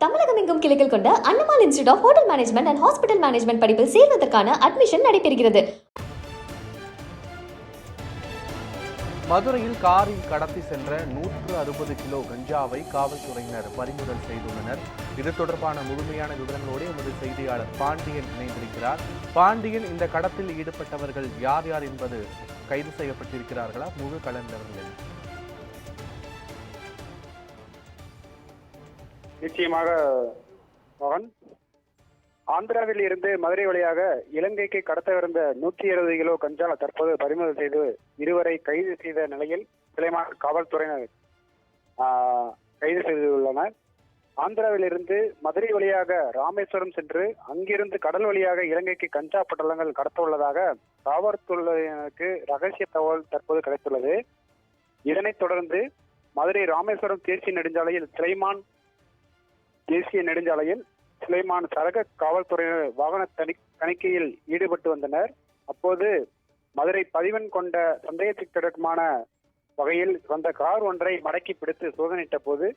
தமிழகம் எங்கும் கிளைகள் கொண்ட Annamal institute of hotel management and hospital management படிப்பில் சேர்வதற்கான அட்மிஷன் நடைபெறுகிறது. மதுரையில் காரில் கடத்தி சென்ற 160 கிலோ கஞ்சாவை காவல்துறையினர் பறிமுதல் செய்துள்ளனர். இது தொடர்பான முழுமையான விவரங்களோடு எமது செய்தியாளர் பாண்டியன் இணைந்திருக்கிறார். பாண்டியன், இந்த கடத்தில் ஈடுபட்டவர்கள் யார் யார் என்பது கைது செய்யப்பட்டிருக்கிறார்களா? முழு கலந்தவர்கள் நிச்சயமாக மகன், ஆந்திராவில் இருந்து மதுரை வழியாக இலங்கைக்கு கடத்தவிருந்த 120 கிலோ கஞ்சா தற்போது பறிமுதல் செய்து இருவரை கைது செய்த நிலையில் சுலைமான் காவல்துறையினர் கைது செய்துள்ளனர். ஆந்திராவில் இருந்து மதுரை வழியாக ராமேஸ்வரம் சென்று அங்கிருந்து கடல் வழியாக இலங்கைக்கு கஞ்சா பட்டலங்கள் கடத்த உள்ளதாக காவல்துறையினருக்கு ரகசிய தகவல் தற்போது கிடைத்துள்ளது. இதனைத் தொடர்ந்து மதுரை ராமேஸ்வரம் தேசிய நெடுஞ்சாலையில் சுலைமான் சரக காவல்துறையினர் வாகன தணிக்கையில் ஈடுபட்டு வந்தனர். அப்போது மதுரை பதிவெண் கொண்ட சந்தேகத்திற்கிடமான வகையில் வந்த கார் ஒன்றை மடக்கி பிடித்து சோதனையிட்ட போது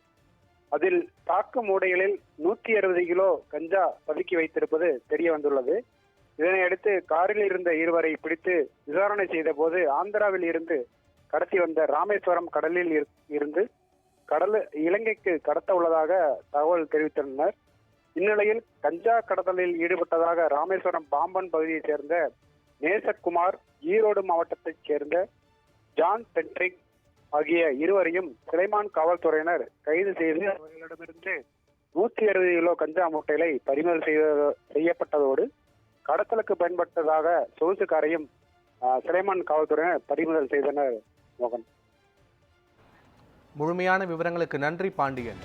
அதில் தாக்கு மூடைகளில் 160 கிலோ கஞ்சா பதுக்கி வைத்திருப்பது தெரிய வந்துள்ளது. இதனையடுத்து காரில் இருந்த இருவரை பிடித்து விசாரணை செய்த போது ஆந்திராவில் இருந்து கடத்தி வந்த ராமேஸ்வரம் கடலில் இருந்து இலங்கைக்கு கடத்த உள்ளதாக தகவல் தெரிவித்துள்ளனர். இந்நிலையில் கஞ்சா கடத்தலில் ஈடுபட்டதாக ராமேஸ்வரம் பாம்பன் பகுதியைச் சேர்ந்த நேசக்குமார், ஈரோடு மாவட்டத்தைச் சேர்ந்த ஜான் பெட்ரிக் ஆகிய இருவரையும் சுலைமான் காவல்துறையினர் கைது செய்து அவர்களிடமிருந்து 160 கிலோ கஞ்சா மூட்டைகளை பறிமுதல் செய்யப்பட்டதோடு கடத்தலுக்கு பயன்பட்டதாக சொகுசு காரையும் சுலைமான் காவல்துறையினர் பறிமுதல் செய்தனர். மோகன், முழுமையான விவரங்களுக்கு நன்றி பாண்டியன்.